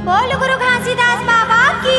बोल गुरु घासीदास बाबा की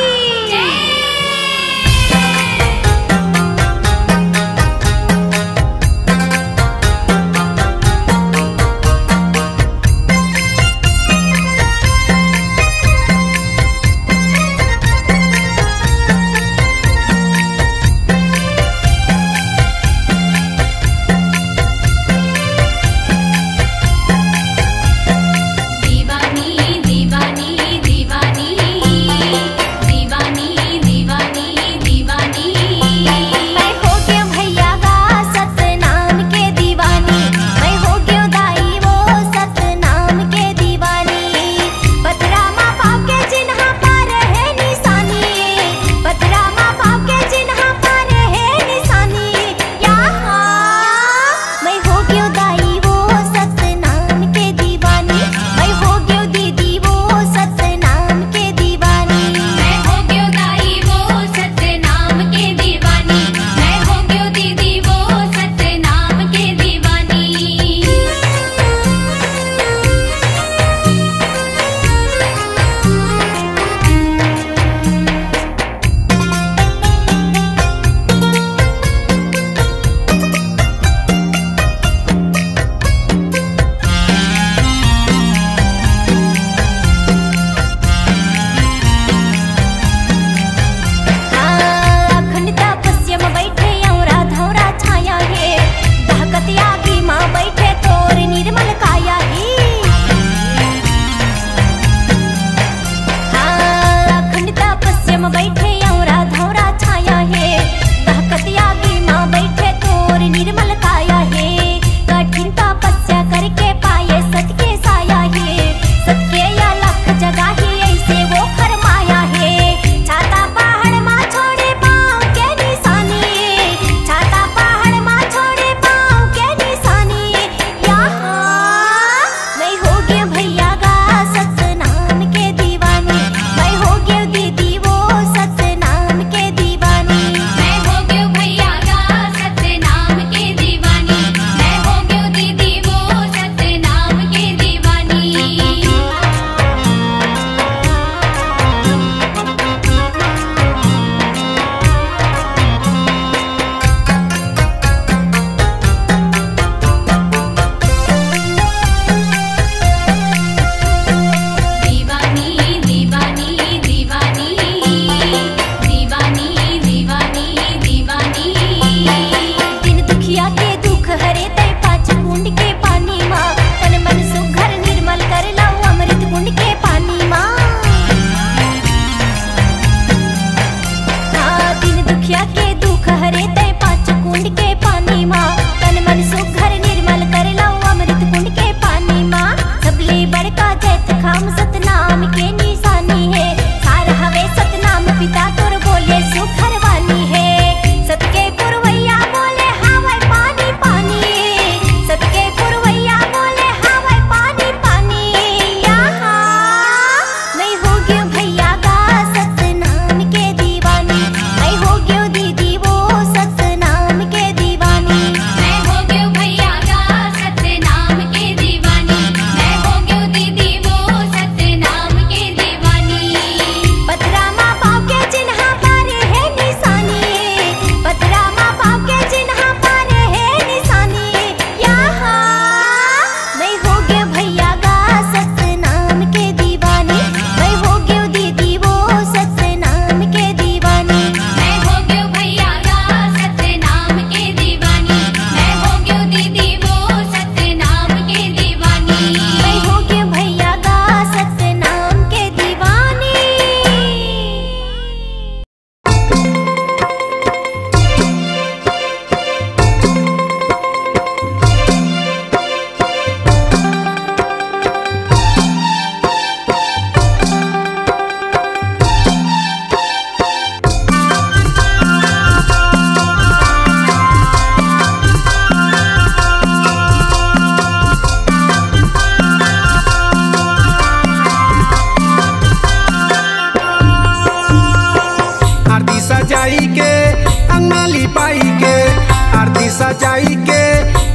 सजाई के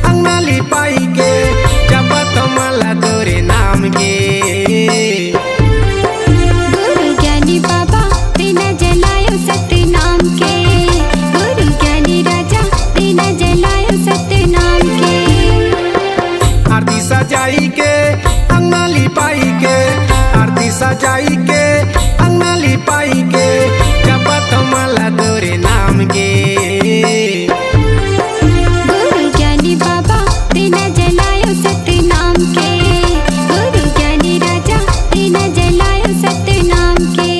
अंगना लिपाई के जपत मला तोरे नाम के। गुरु ज्ञानी बाबा दीना जलायो सत्य नाम के, गुरु ज्ञानी राजा दीना जलायो सत्य नाम के। आरती सजाई के अंगना लिपाई के, आरती सजाई के अंगना लिपाई के जपत मला तोरे नाम के। गुरु ज्ञानी बाबा दीना जलायो सत्य नाम के, गुरु ज्ञानी राजा दीना जलायो सत्य नाम के।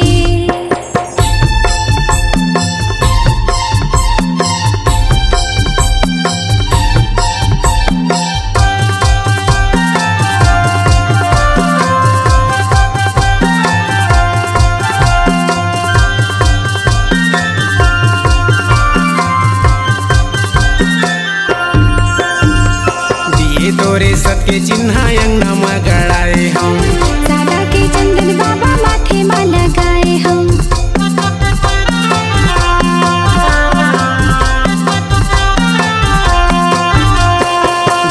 तोरे सत के चिन्ह अंगना में गड़ाए हम, सादा के चंदन बाबा माथे में लगाए हम।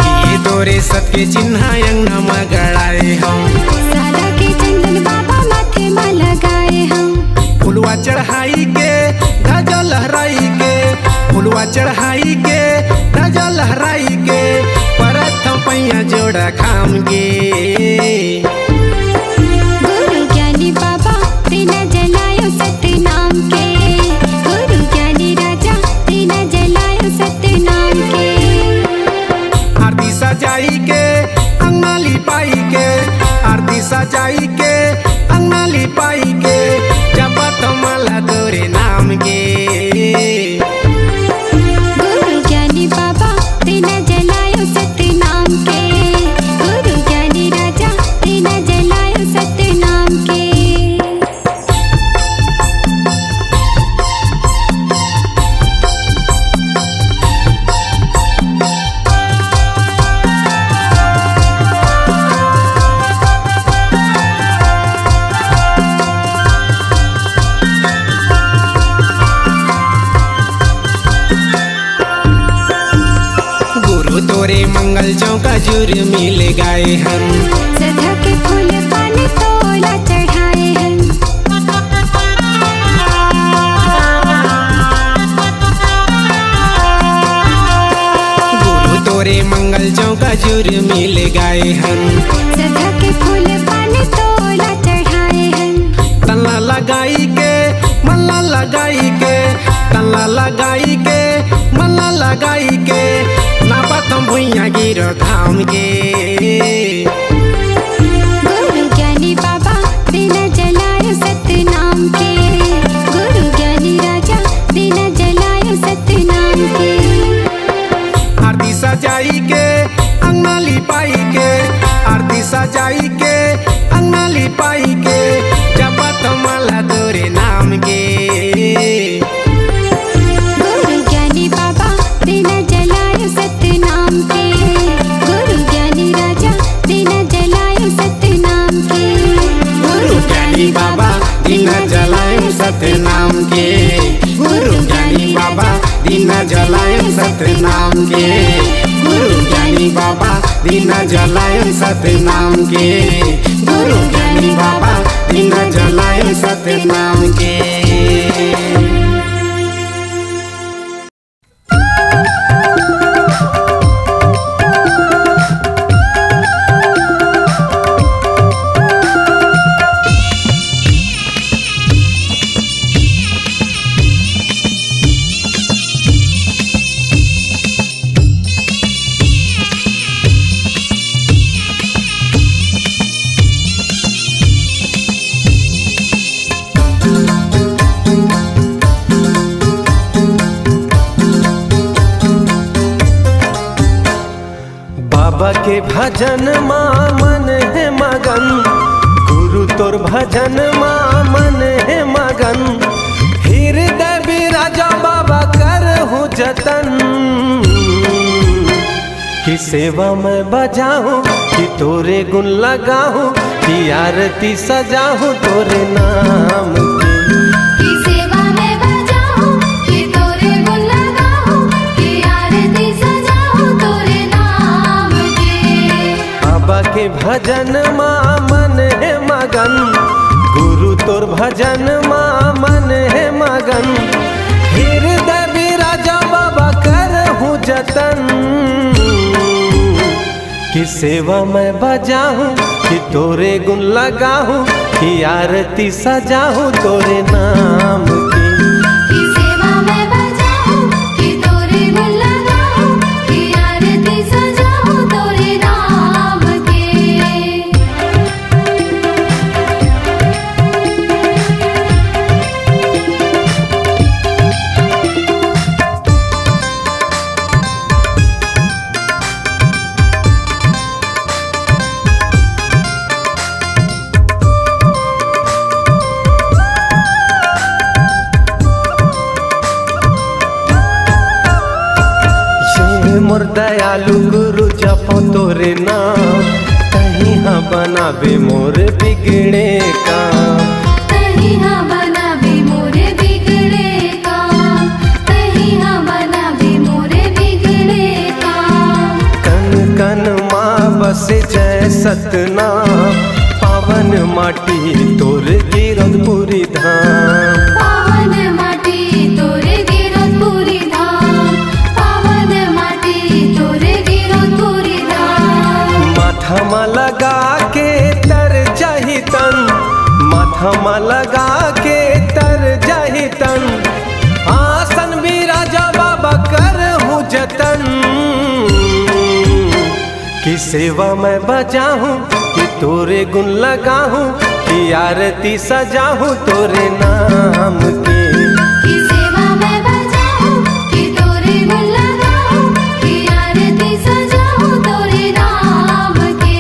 दिए तोरे सत के चिन्ह अंगना में गड़ाए हम, सादा के चंदन बाबा माथे में लगाए हम। फुलवा चढ़ाई के ध्वजा लहराई के, फुलवा चढ़ाई के ध्वजा लहराई के परथम पैया जोड़ा खाम गे। गुरु ज्ञानी बाबा दीना जलायो सत्य नाम के, गुरु ज्ञानी राजा दीना जलायो सत्य नाम के। आरती सजाई के अंगना लिपाई के, आरती सजाई के अंगना लिपाई के जपत मला तोरे नाम के। गुरु ज्ञानी बाबा दीना जलायो सत्य नाम के, गुरु ज्ञानी राजा दीना जलायो सत्य नाम के। तोरे मंगल चौका जुर मिल गए हम, सदा के फूल पानी तोला चढ़ाए हम। गुरु तोरे मंगल चौका जुर मिल गए हम, सदा के फूल पानी तोला चढ़ाए हम। तल्ला लगाई के मल्ला लगाई के, तल्ला लगाई के मल्ला लगाई के नापतम भुइया गिरो धाम के। गुरु ज्ञानी बाबा दीना जलायो सत्य नाम के, गुरु ज्ञानी राजा दीना जलायो सत्य नाम के। आरती सजाई के अंगना लिपाई के, आरती सजाई के अंगना लिपाई के जपत मला तोरे नाम के। गुरु ज्ञानी बाबा दीना जलायो सत्य नाम के, गुरु ज्ञानी राजा दीना जलायो सत्य नाम के। गुरु ज्ञानी बाबा दीना जलायो सत्य नाम के, गुरु ज्ञानी बाबा दीना जलायो सत्य नाम के, गुरु ज्ञानी बाबा दीना जलायो सत्य नाम के, गुरु ज्ञानी बाबा दीना जलायो सत्य नाम के। बाबा के भजन माँ मन है मगन, गुरु तोर भजन माँ मन है मगन। हृदय बिराजा बाबा कर हूँ जतन, कि सेवा में बजाऊं कि तोरे गुण लगाऊं, कि आरती सजाऊं तोरे नाम की। सेवा में बजाऊं कि तोरे गुण लगाऊं, कि आरती सजाऊं के भजन माँ मन है मगन, गुरु तोर भजन माँ मन है मगन। हृदय बिराजा बाबा करहूँ जतन, कि सेवा मैं बजाऊँ कि तोरे गुण लगाऊँ, कि आरती सजाऊँ तोरे नाम की। मोर दयालु गुरु जपो तोरे नाम, कहीं हाँ बनाबे मोर बिगड़े काम। कहीं हाँ बनाबे मोरे बिगड़े काम, कहीं हाँ बनाबे मोरे बिगड़े काम। कन कन माँ बसे जय सतनाम, पावन माटी तोर गिरधपुरी धाम। पावन माटी तोरे गिरधपुरी धाम, पावन माटी तोरे गिरधपुरी धाम। माथा मा लगा के तर जाही तन, माथा मा लगा के तर जाही तन। आसन बिराजा बाबा करहूँ जतन, कि सेवा मैं बजाऊँ कि तोरे गुण लगाऊँ, कि आरती सजाऊँ तोरे नाम की। कि सेवा मैं बजाऊँ कि तोरे गुण लगाऊँ, कि आरती सजाऊँ तोरे नाम के।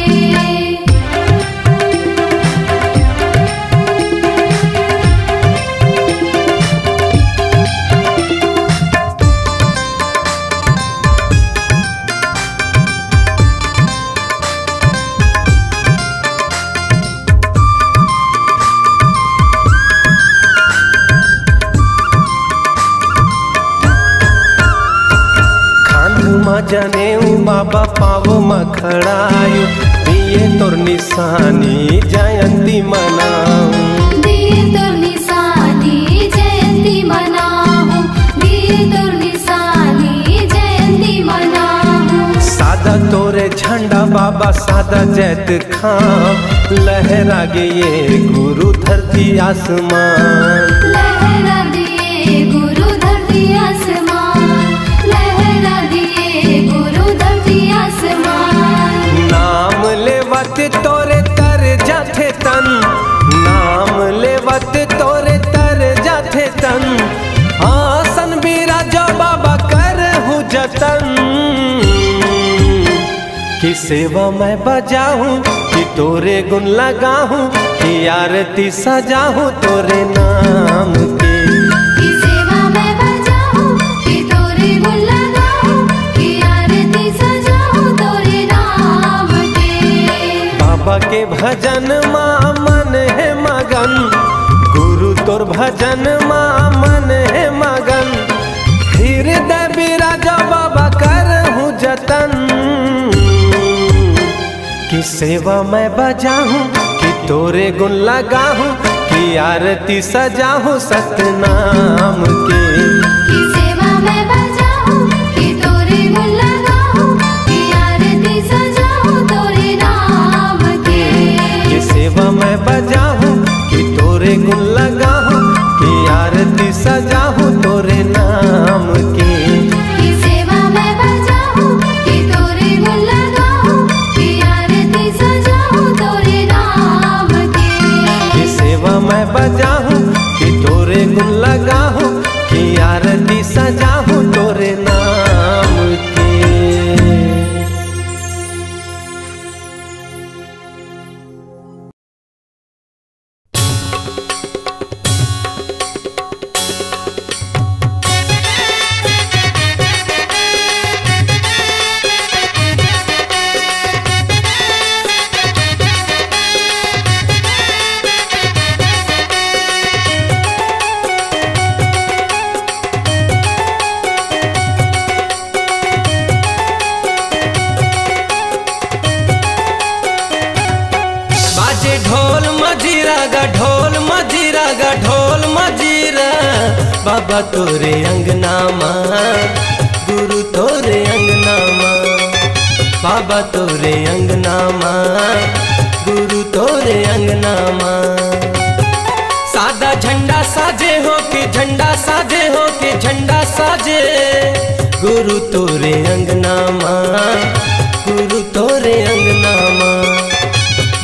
जनेऊ बाबा पावो मखड़ायु, दिए तोर निशानी जयंती मनाऊं। दिए तोर निशानी जयंती मनाऊं, दिए तोर निशानी जयंती मनाऊं। सादा तोरे झंडा बाबा सादा जैत खां, लहरा गे ये गुरु धरती आसमान। लहरा दिए गुरु धरती आसमान, लहरा दिए गुरु धरती आसमान। नाम लेवत तोरे तर जाथे तन, नाम लेवत तोरे तर जाथे तन। आसन बिराजा बाबा करहूँ जतन, कि सेवा मैं बजाऊँ कि तोरे गुण लगाऊँ, कि आरती सजाऊँ तोरे नाम की। कि सेवा मैं बजाऊँ कि तोरे गुण लगाऊँ, कि आरती सजाऊँ तोरे नाम के। बाबा के भजन माँ मन है मगन, गुरु तोर भजन माँ मन है मगन। हृदय बिराजा बाबा करहूँ जतन, कि सेवा मैं बजाऊँ कि तोरे गुण लगाऊँ, कि आरती सजाऊँ सतनाम के। कि सेवा मैं बजाऊँ कि तोरे गुण लगाऊँ, कि आरती सजाऊँ तोरे नाम के। कि सेवा मैं बजाऊँ कि तोरे गुण लगाऊँ, कि आरती सजाऊँ तोरे नाम के। कि सेवा मैं बजाऊँ कि तोरे गुण लगाऊँ, कि आरती सजाऊँ तोरे नाम के। कि सेवा मैं बजाऊँ कि तोरे गुण लगाऊँ, कि आरती सजाऊँ तोरे बाबा तोरे अंगना माँ, गुरु तोरे अंगना माँ, बाबा तोरे अंगना माँ, गुरु तोरे अंगना माँ। सादा झंडा साजे हो के झंडा साजे हो के झंडा साजे, गुरु तोरे अंगना माँ, गुरु तोरे अंगना माँ,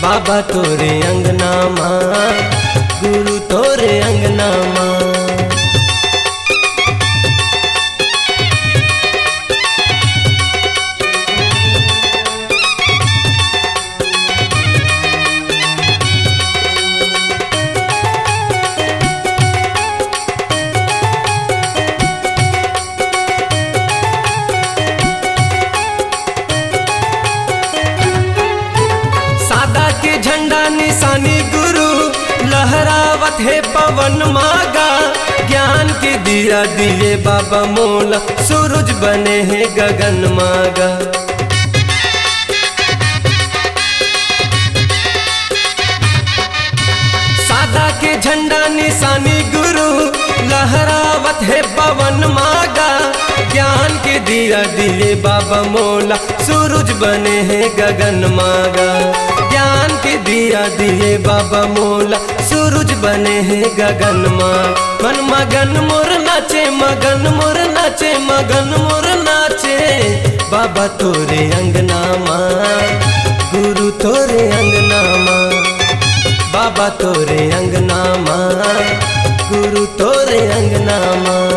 बाबा तोरे अंगना माँ, गुरु तोरे अंगना माँ। निशानी गुरु लहरावत है पवन मागा, ज्ञान के दिया दिए बाबा मोला, सूरज बने हैं गगन मागा। सादा के झंडा निशानी गुरु लहरावत है पवन मागा, ज्ञान के दिया दिए बाबा मोला, सूरज बने हैं गगन मागा। ज्ञान के दिया दिए बाबा मोला, सूरज बने हैं गगन माँ। मन मगन मोर नाचे मगन मोर नाचे मगन मोर नाचे, बाबा तोरे अंगना माँ, गुरु तोरे अंगना माँ, बाबा तोरे अंगना माँ, गुरु तोरे अंगना माँ।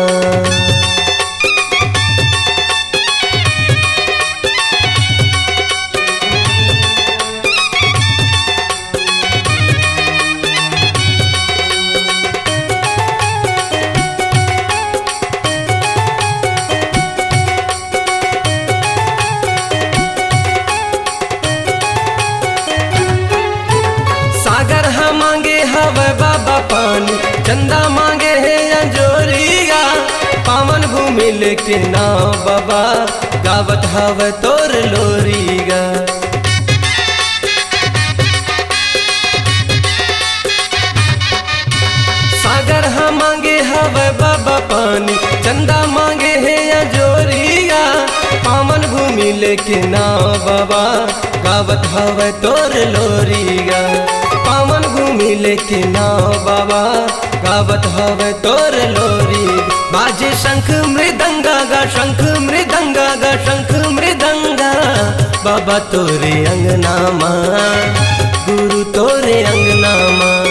बाबा पानी चंदा मांगे है अंजोरिया, पावन भूमि लेके नाव बाबा, गावत हवे तोर लोरिया। सागर हम मांगे हवे बाबा पानी, चंदा मांगे है अंजोरिया, पावन भूमि लेके नाव बाबा, गावत हवे तोर लोरिया। पावन भूमि लेके नाव बाबा, गावत हवे तोर लोरी। बाजे शंख मृदंगा गा शंख मृदंगा गा शंख मृदंगा, बाबा तोरे अंगना माँ, गुरु तोरे अंगना माँ,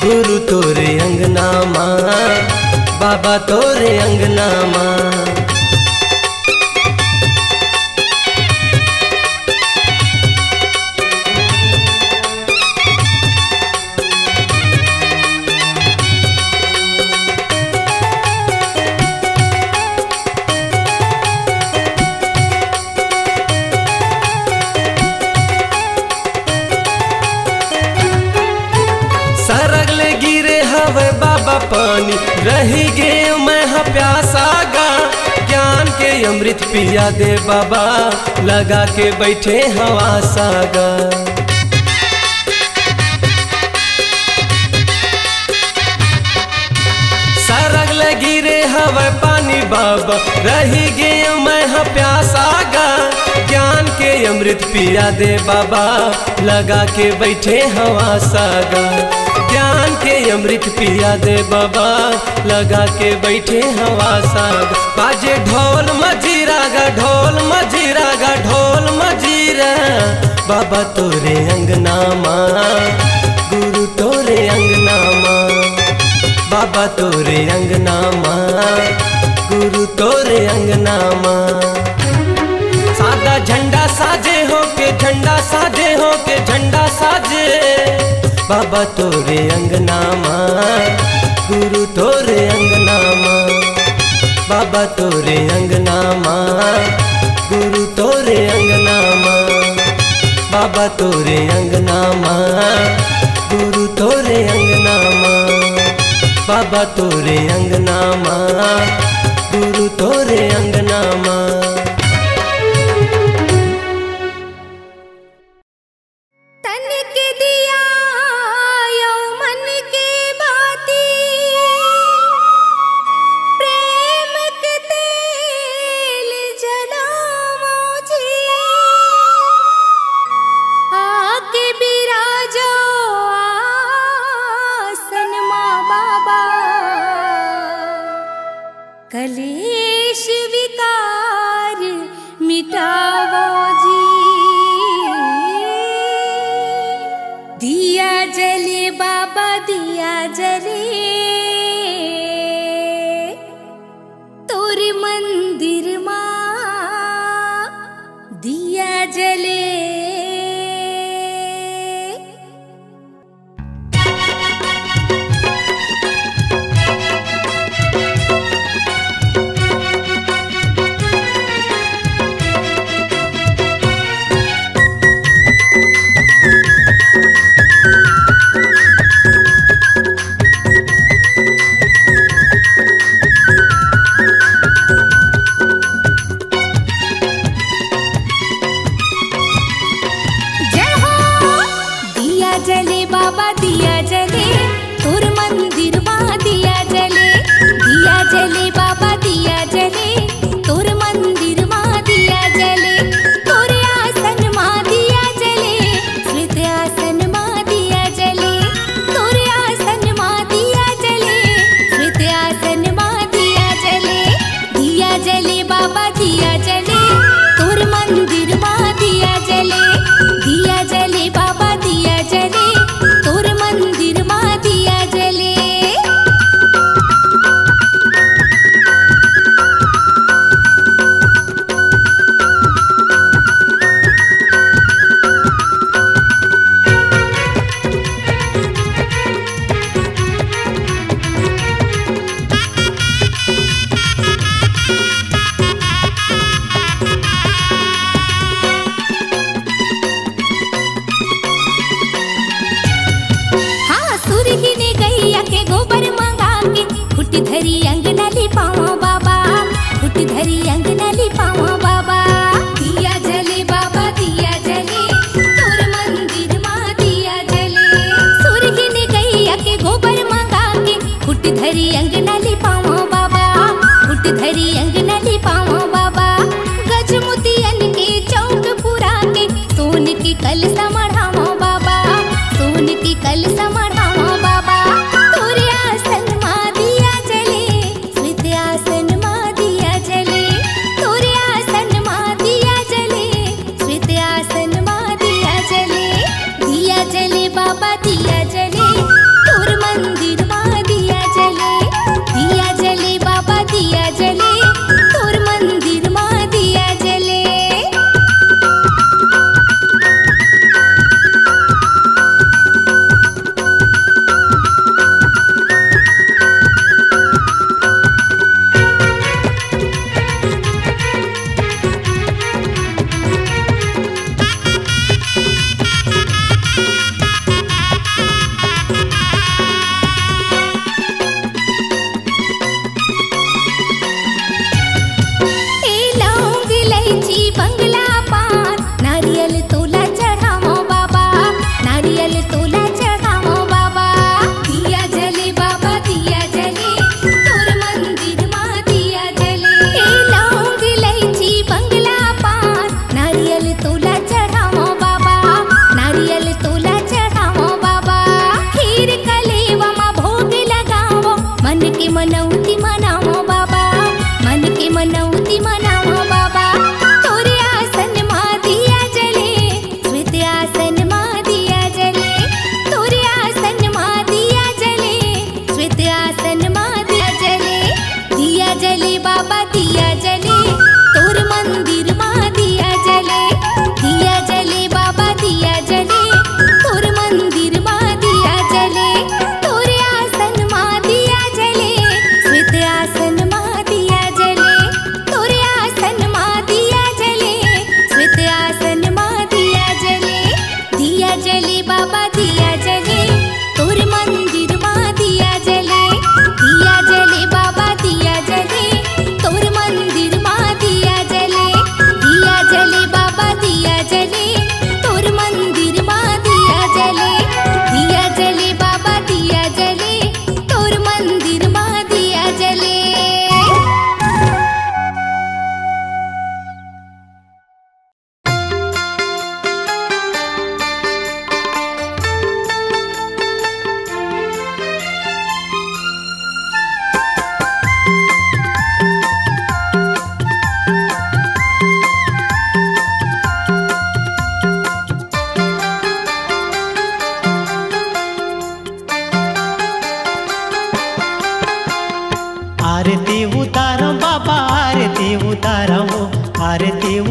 गुरु तोरे अंगना माँ, बाबा तोरे अंगना माँ। सरगले गिरे हवे बाबा पानी, रही गे मैं प्यासा गा, ज्ञान के अमृत पिया दे बाबा, लगा के बैठे हवा सागा। सरगले गिरे हवे पानी बाबा, रही गे मैं प्यासा गा, ज्ञान के अमृत पिया दे बाबा, लगा के बैठे हवा सागा। ज्ञान के अमृत पिया दे बाबा, लगा के बैठे हवा साग। बाजे ढोल मजीरा गा ढोल मजीरा गा ढोल मजीरा, बाबा तोरे अंगना माँ, गुरु तोरे अंगना माँ, बाबा तोरे अंगना माँ, गुरु तोरे अंगना माँ। सादा झंडा साजे हो के झंडा साजे हो के झंडा साजे, बाबा तोरे अंगना माँ, गुरु तोरे अंगना माँ, बाबा तोरे अंगना माँ, गुरु तोरे अंगना माँ, बाबा तोरे अंगना माँ, गुरु तोरे अंगना माँ, बाबा तोरे अंगना माँ, गुरु तोरे अंगना माँ। कलेश विकार मिटावो जी। दिया जले बाबा दिया जले, तोर मंदिर मां दिया जले। मनौती मनाओ बाबा, मन की मनौती मनाओ बाबा, तोरे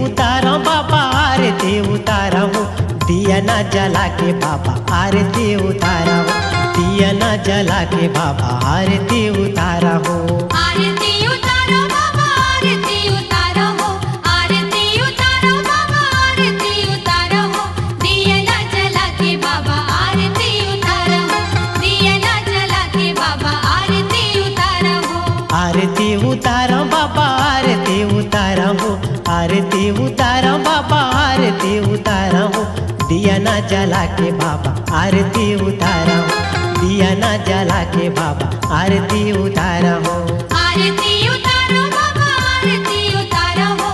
उतारा बाबा आरती उतारा हो, दिया ना जला के बाबा आरती उतारा हो, दिया ना जला के बाबा आरती उतारा हो। आरती उतारो बाबा आरती उतारो हो, आरती उतारो बाबा आरती उतारो हो, दिया ना जला के बाबा आरती उतारो हो, दिया ना जला के बाबा आरती उतारो हो। आरती उतारा बाबा आरती उतारा हो, आरती उतारा बाबा आरती उतारा हो, दिया ना जला के बाबा आरती उतारा हो, दिया ना जला के बाबा आरती उतारा हो। आरती उतारो बाबा आरती उतारो हो,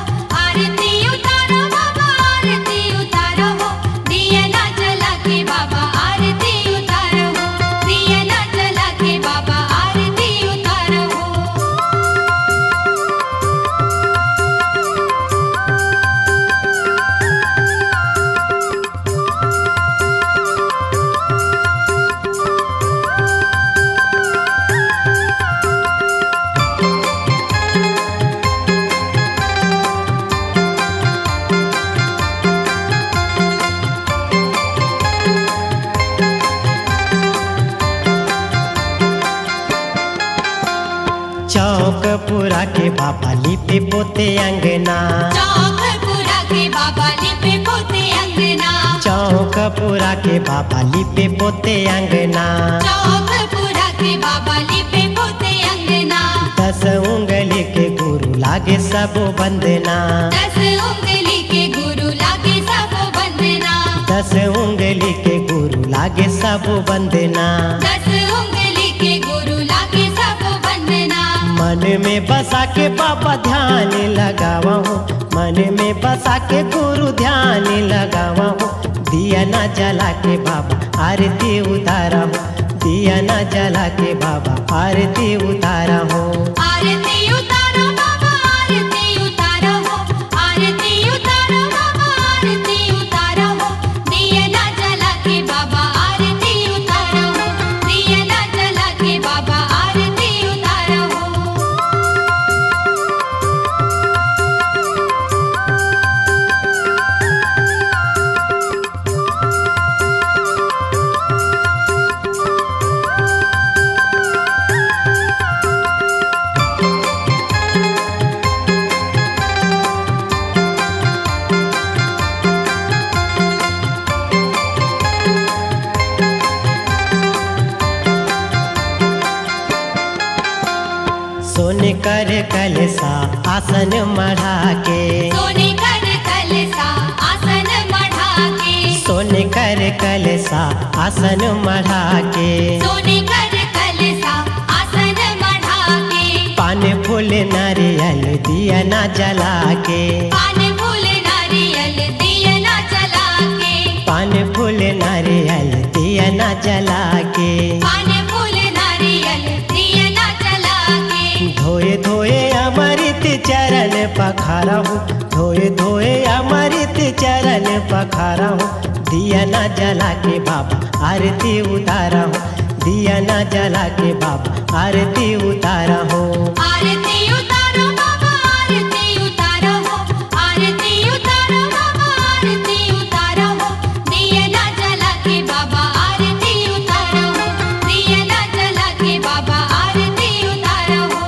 आरती उतारो बाबा आरती उतारो हो, दिया ना जला के बाबा आरती उतारो हो, दिया ना जला के बाबा आरती उतारो हो। चौक पूरा के बाबा लिपे पोते अंगना, चौक पूरा के बाबा लिपे पोते अंगना, चौक पूरा के बाबा लिपे पोते अंगना, चौक पूरा के बाबा लिपे पोते अंगना। 10 उंगली के गुरु लागे सब बंदना, 10 उंगली के गुरु लागे सब बंदना, 10 उंगली के गुरु लागे सब बंदना। 10 उंगली के गुरु लागे सब बंदना। मन में बसा के बाबा ध्यान लगावा हो, मन में बसा के गुरु ध्यान लगावा हो, दिया ना जला के बाबा आरती उतारा हो, दिया ना जला के बाबा आरती उतारा हो। आरती उतारो बाबा आरती उतारो हो, आरती उतारो बाबा आरती उतारो हो, दिया ना जला के बाबा आरती उतारो हो, दिया ना जला के बाबा आरती उतारो हो। सोने कर कलसा आसन मढ़ा के, सोने कर कलसा आसन मढ़ा के, सोने कर कलसा आसन मढ़ा के, सोने कर कलसा आसन मढ़ा के, पान फूल नारियल दिया ना जला के, पान फूल नारियल दिया ना जला के, पान फूल नारियल दिया ना जला के, पान फूल नारियल दिया ना जला के। धोए धोए अमृत चरण पखारा हूँ, धोए धोए अमृत चरण पखारा हूँ, दिया ना जला के बाबा आरती उतारा हूँ, दिया ना जला के बाबा आरती उतारा हूँ। आरती उतारो बाबा आरती उतारो हो, आरती उतारो बाबा आरती उतारो हो, दिया ना जला के बाबा आरती उतारो हो, दिया ना जला के बाबा आरती उतारो हो।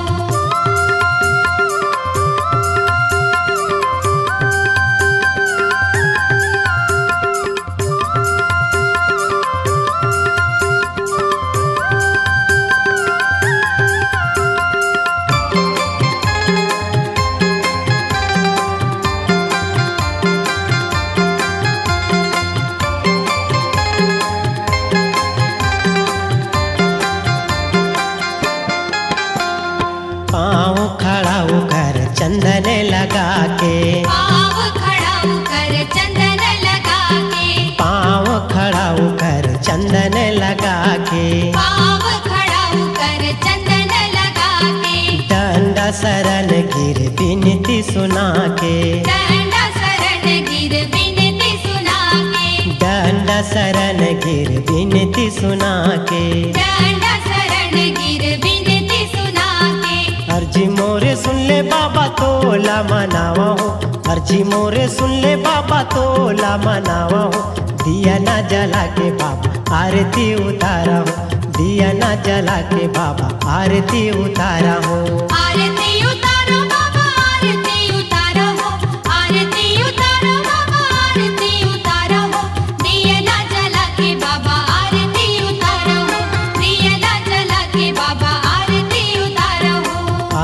पाँव खड़ा होकर चंदन लगा के, पाँव खड़ा होकर चंदन लगा के, पाँव खड़ा होकर चंदन लगा के, पाँव खड़ा होकर चंदन लगा के, डंडा शरण गिर विनती सुना के, डंडा शरण गिर विनती सुना के, डंडा शरण गिर विनती सुना के, डंडा शरण गिर विनती सुना के। अर्जी मोरे सुन ले बाबा तोला मनावा हो, अर्जी मोरे सुन ले बाबा तोला मनावा हो, दिया ना जला के बाबा आरती उतारा हो, दिया ना जला के बाबा आरती उतारा हो। आरती उतारो बाबा आरती उतारो हो, आरती उतारो बाबा आरती उतारो हो, दिया ना जला के बाबा आरती उतारो हो, दिया ना जला के बाबा आरती उतारो हो।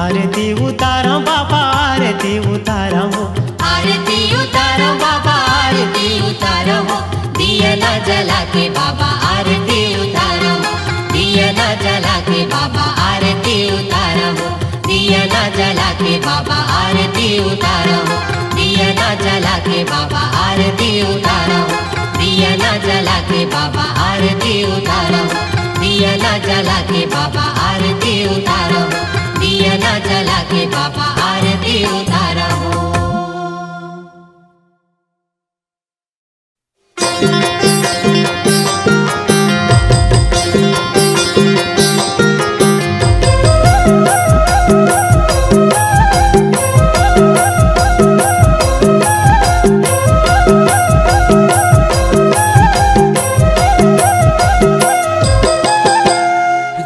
आरती उतारो बाबा आरती उतारो हो, आरती उतारो बाबा आरती उतारो हो, दिया ना जला के बाबा आरती उतारो हो, दिया ना जला के बाबा आरती उतारो हो, दिया ना जला के बाबा आरती उतारो हो, दिया ना जला के बाबा आरती उतारो हो, दिया ना जला के बाबा आरती उतारो हो, दिया ना जला के बाबा आरती उतारो हो, दिया ना जला के बाबा आरती उतारो हो।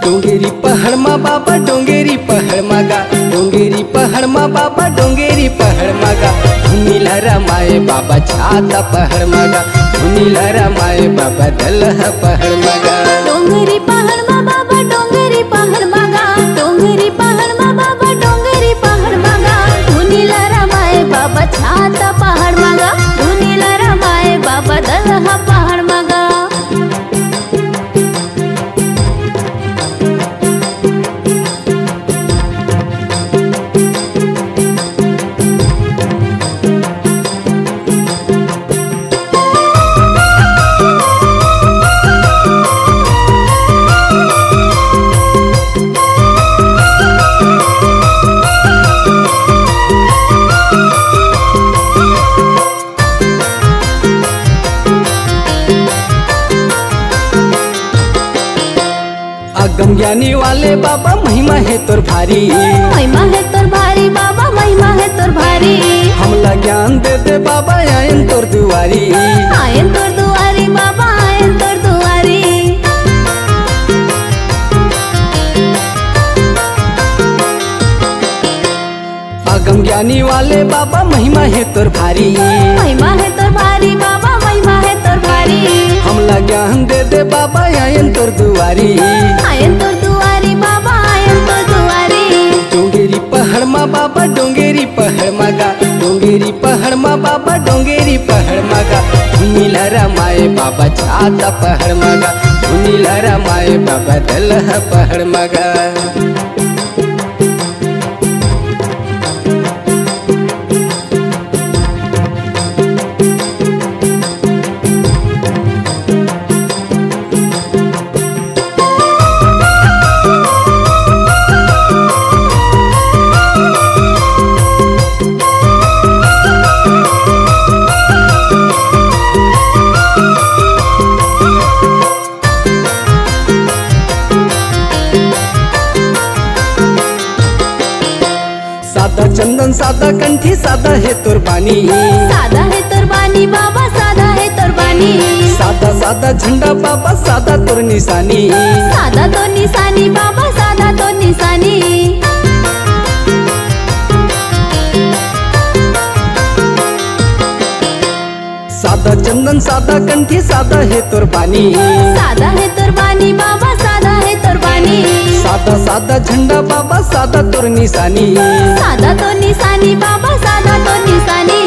डोंगेरी पहाड़ मा बाबा डोंगेरी पहाड़ मागा, डोंगेरी पहाड़ मा बाबा डोंगेरी पहाड़ मागा, धुनीला रमाए बाबा छाता पहाड़ मागा, धुनीला रमाए बाबा दलहा पहाड़ मागा। डोंगरी पहाड़ मा बाबा डोंगरी पहाड़ मागा, डोंगरी पहाड़ मा बाबा डोंगरी पहाड़ मागा, धुनीला रमाए बाबा छाता पहाड़ मागा, धुनीला रमाए बाबा दलहा पहाड़ मागा। आगम ज्ञानी वाले बाबा महिमा है तोर भारी, महिमा है तोर भारी बाबा महिमा है तोर भारी, हमला ज्ञान दे दे बाबा आयन तोर दुआरी, आयन तोर दुआरी बाबा आयन तोर दुआरी। आगम ज्ञानी वाले बाबा महिमा है तोर भारी, महिमा है तोर भारी बाबा महिमा है तोर भारी, हमला ज्ञान दे दे बाबा आयन तोर दुआरी, आयन तोर दुआरी बाबा आयन तोर दुआरी। डोंगेरी पहाड़ मा बाबा डोंगेरी पहाड़ मागा, डोंगेरी पहाड़ मा बाबा डोंगेरी पहाड़ मागा, धुनीला रमाए बाबा छाता पहाड़ मागा, धुनीला रमाए बाबा दलहा पहाड़ मागा। सादा चंदन सादा कंठी सादा है तोर बानी, सादा है तोर बानी बाबा सादा है तोर बानी, सादा सादा झंडा बाबा सादा तोर निशानी, सादा तो निशानी बाबा सादा तो निशानी। सादा चंदन सादा कंठी सादा है तोर बानी, सादा है तोर बानी बाबा सादा है तोर बानी, सादा सादा झंडा बाबा सादा तोर निशानी, सादा तो निशानी बाबा सादा तो निशानी।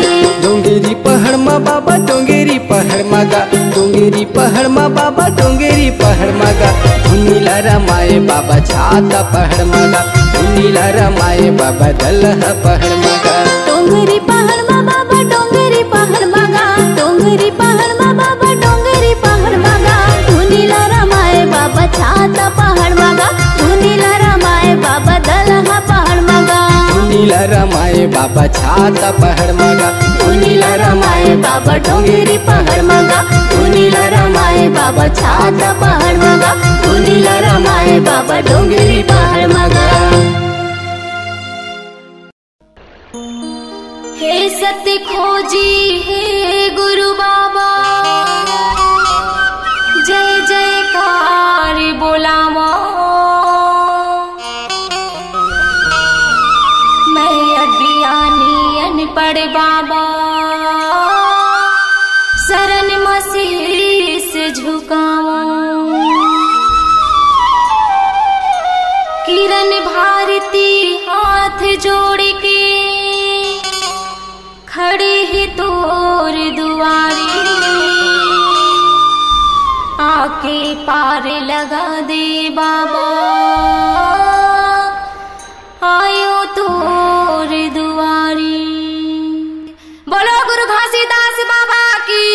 डोंगेरी पहाड़ मा बाबा डोंगेरी पहाड़ मागा, डोंगेरी पहाड़ मा बाबा डोंगेरी पहाड़ मागा, धुनीला रमाए बाबा छाता पहाड़ मागा, धुनीला रमाए बाबा दलहा पहाड़ मागा। डोंगरी पहाड़ मा बाबा डोंगरी पहाड़ मागा, डोंगरी पहाड़ मा बाबा डोंगरी पहाड़ मागा, धुनीला रमाए बाबा छाता पहाड़ मागा, धुनीला रमाए बाबा दलहा पहाड़ मागा, धुनीला रमाए बाबा छाता पहाड़ मागा, धुनीला रमाए बाबा डोंगरी पहाड़ मागा, धुनीला रमाए बाबा छाता पहाड़ मागा, धुनीला रमाए बाबा डोंगरी पहाड़ मागा। हे हे सत्य खोजी हे गुरु बाबा, जय जयकार बोलावा। मैं अज्ञानी अनपढ़ बाबा, शरण मसीह से झुकावा। किरण भारती हाथ जोड़ के खड़े ही तोर दुआरी, आके पार लगा दे बाबा, आयो तोर दुआरी। बोलो गुरु घासीदास बाबा की।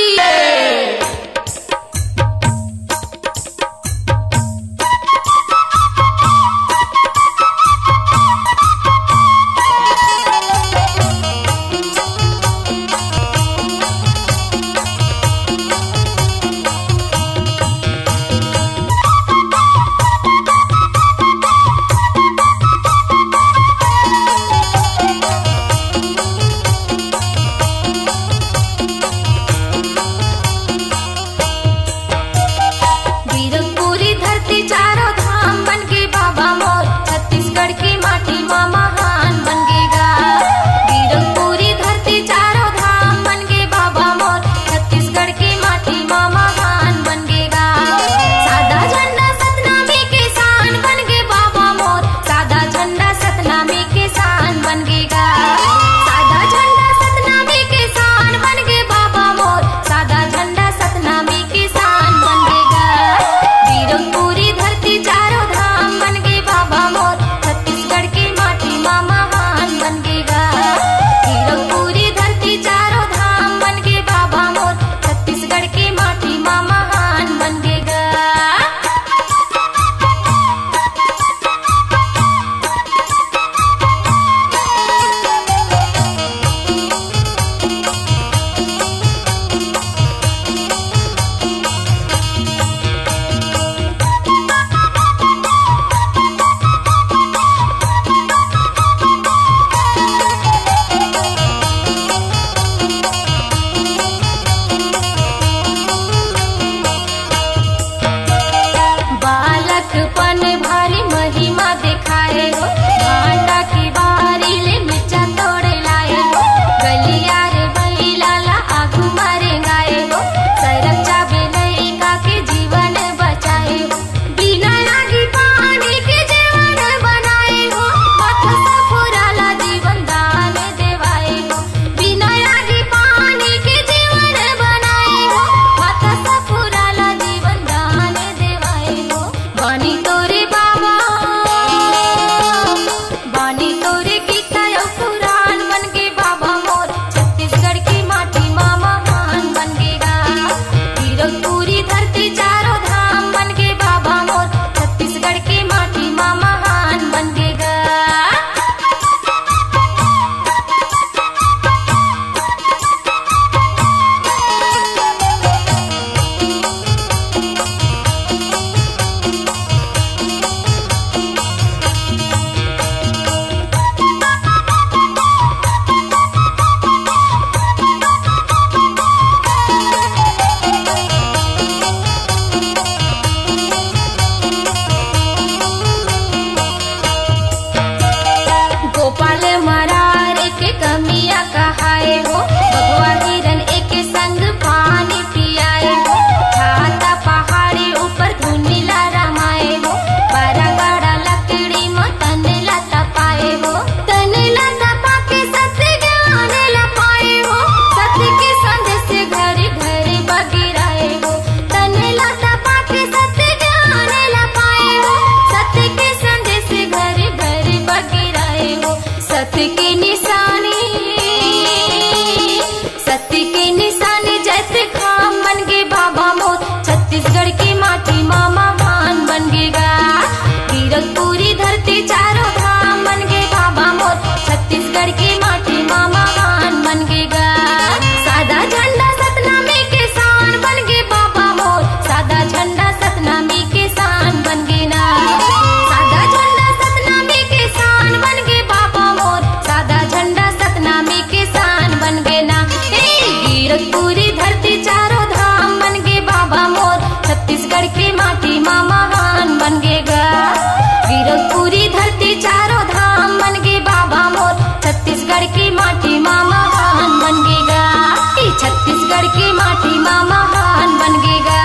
माटी माँ महान बन गएगा,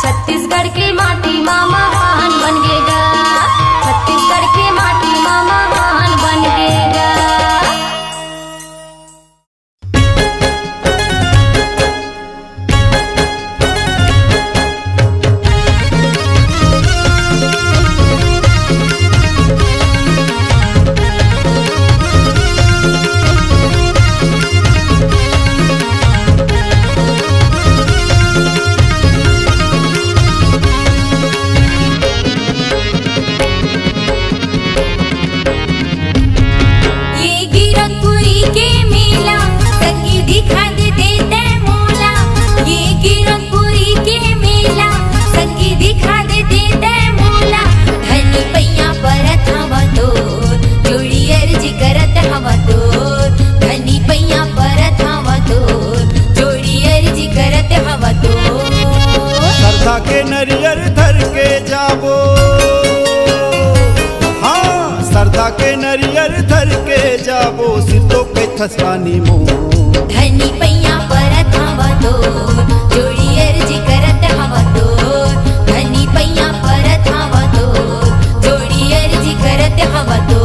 छत्तीसगढ़ की माटी माँ महान बन गएगा, छत्तीसगढ़ की माटी माँ महान बन गएगा। सरधा के नरियर धर के जाबो, हाँ सरधा के नरियर धर के जाबो, सिर तो के थसानी मो धनी पैया परत हवा तो जोड़ी अर्जी करत हवा तो, धनी पैया परत हवा तो जोड़ी अर्जी करत हवा तो।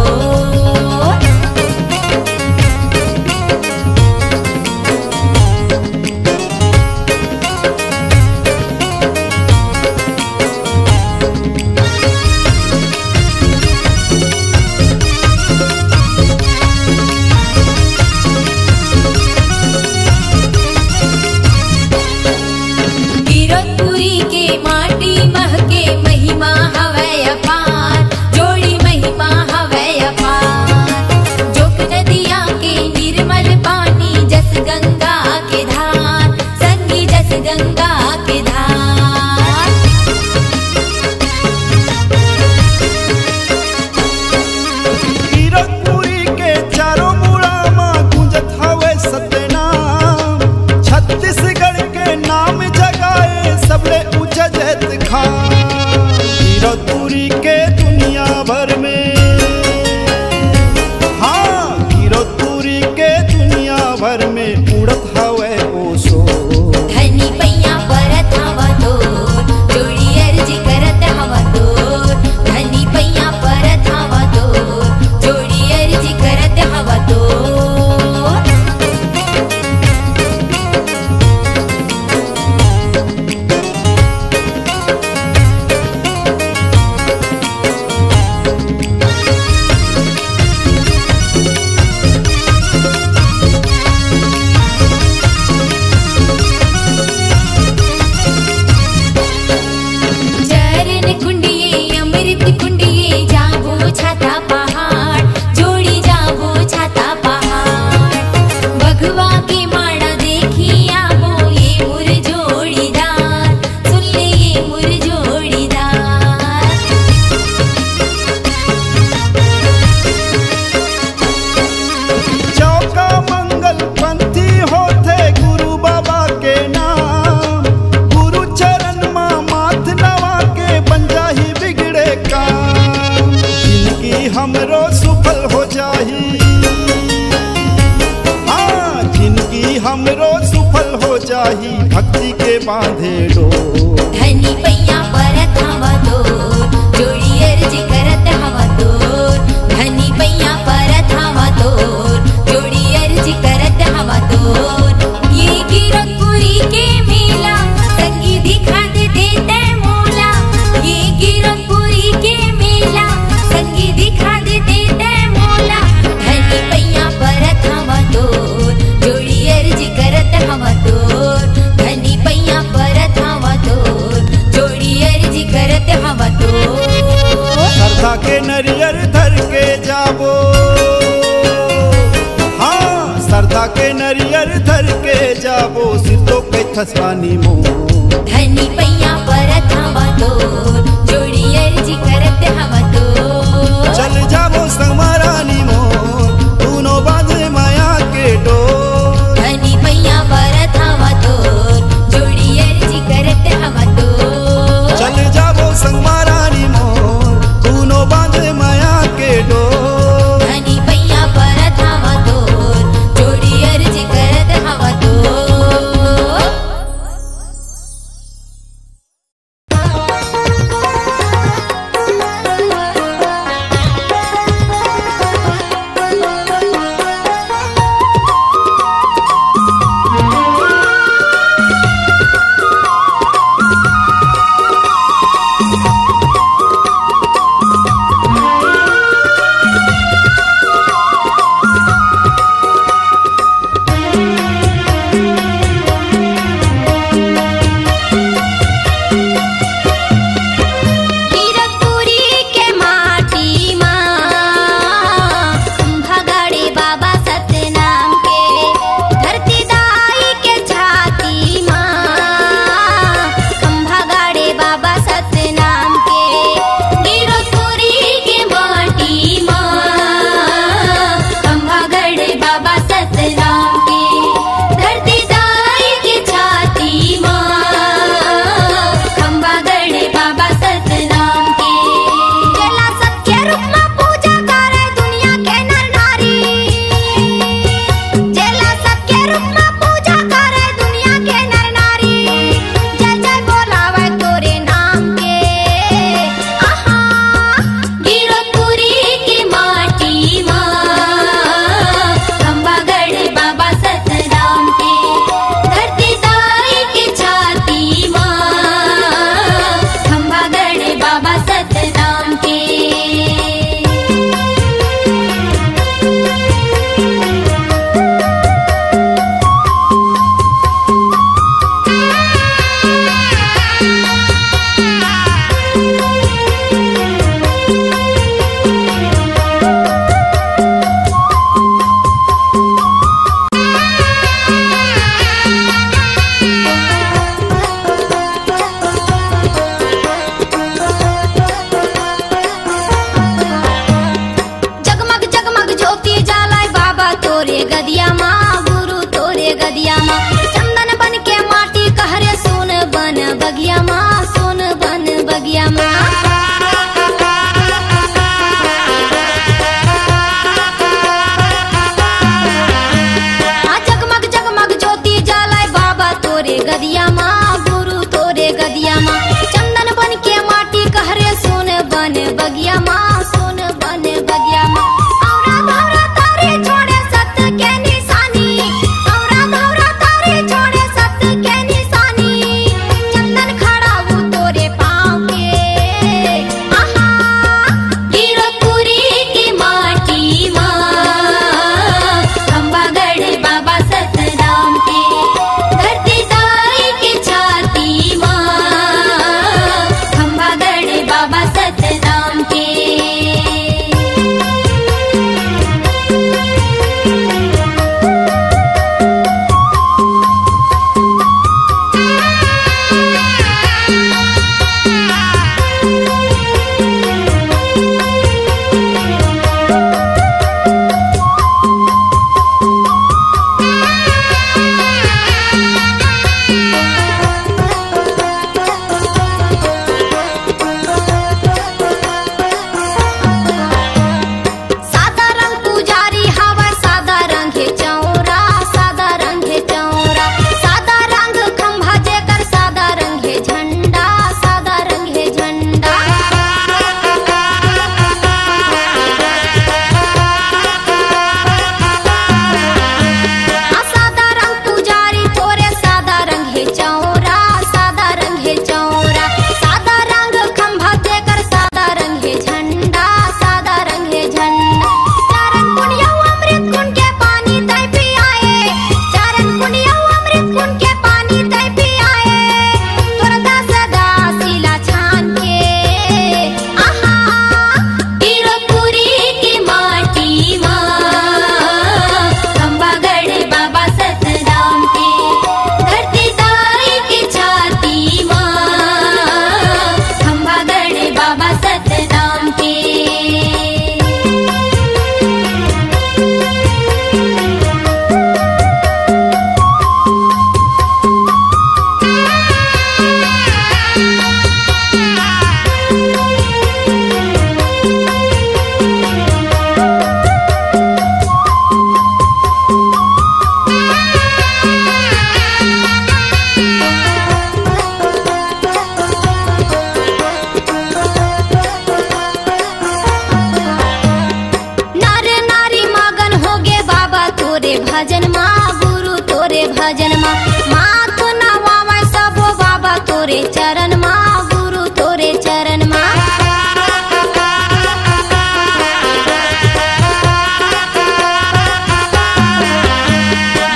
हमरो सुफल हो जाही, हाँ जिंदगी हमरो सुफल हो जाही, भक्ति के बांधे डो धनी पैया परत हवा तो जोड़ी अर्जी करत हवा तो, धनी पैया परत हवा तो जोड़ी अर्जी करत हवा तो। ये गिरखपुरी के मेला संगी दिखा दे देते मोला, ये गिरखपुरी के मेला संगी दिखा दे देते मोला, धनी पैया परत हवा तो जोड़ी अर्जी करत हवा तो, धनी पैया परत हवा तो जोड़ी अर्जी करत हवा तो। सरधा के नरियर धर के जाबो, हाँ सरधा के नरियर धर के जाबो, सिर तो के थसानी मो धनी पैया परत हवा तो जोड़ी अर्जी करत हवा तो। चल जाबो संगमारानी मो दोनों बांधे माया के डोर, धनी पैया परत हवा तो जोड़ी अर्जी करत हवा तो। चल जाबो संगमारानी मो दोनों बांधे माया के डोर, धनी पैया परत हवा तो जोड़ी अर्जी करत हवा तो। तोरे गदिया माँ, गुरु तोरे गदिया माँ। चंदन बन के माटी कहरे सोन बन बगिया माँ, सोन बन बगिया माँ। औरा धौरा तारे छोड़े सत्य के निशानी, औरा धौरा तारे छोड़े सत्य के निशानी। चंदन खड़ा वो तोरे पाँव के, आहा गिरपुरी की माटी माँ, खंबागढ़ बाबा सतराम के। धरती दाई की छाती माँ, खंबागढ़ बाबा सतराम के। सादा रंग पुजारी हवा, सादा रंग है चौरा, सादा रंग है चौरा। सादा रंग खंभा जेकर, सादा रंग है झंडा, सादा रंग है झंडा। सादा रंग पुजारी तोरे, सादा रंग है चौरा, सादा रंग है चौरा। सादा रंग खंभा जेकर, सादा रंग है झंडा, सादा रंग है झंडा। चारण पुनिया अमृत कुंड के पानी तय पियाए, चारण पुनिया अमृत कुंड के पानी तय पियाए। तोरदा सदा सिला छान के, आहा गिरपुरी की माटी माँ, खंबागढ़ बाबा सतराम के। धरती दाई की छाती माँ, खंबागढ़ बाबा सतराम के। नर नारी मगन हो गे बाबा तोरे भजन माँ, गुरु तोरे भजन माँ। मात नवावै सबो बाबा तोरे चरण माँ, गुरु तोरे चरण माँ।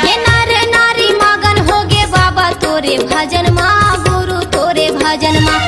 ये नर नारी मगन हो गे बाबा तोरे भजन माँ, गुरु तोरे भजन माँ।